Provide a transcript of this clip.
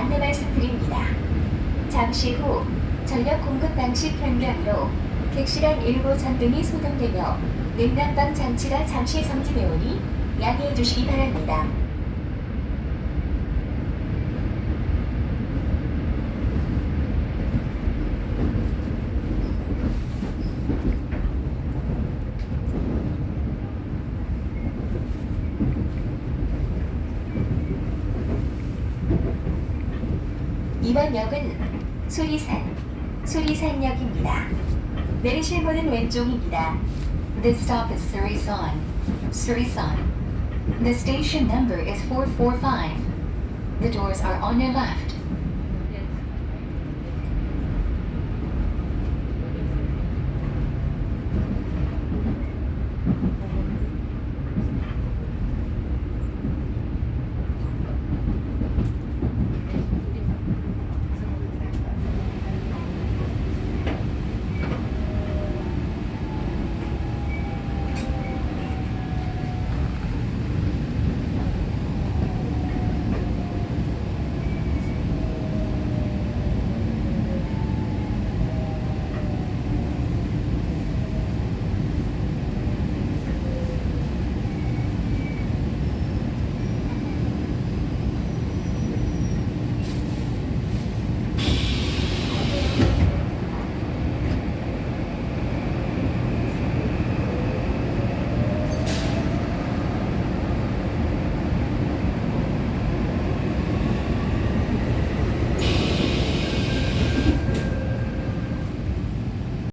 안내 말씀드립니다. 잠시 후 전력 공급 방식 변경으로 객실안 일부 전등이 소동되며 냉난방 장치가 잠시 정지되오니 양해해 주시기 바랍니다. 이번 역은 수리산역입니다. 내리실 문은 왼쪽입니다. This stop is Surisan. Surisan. The station number is 445. The doors are on your left.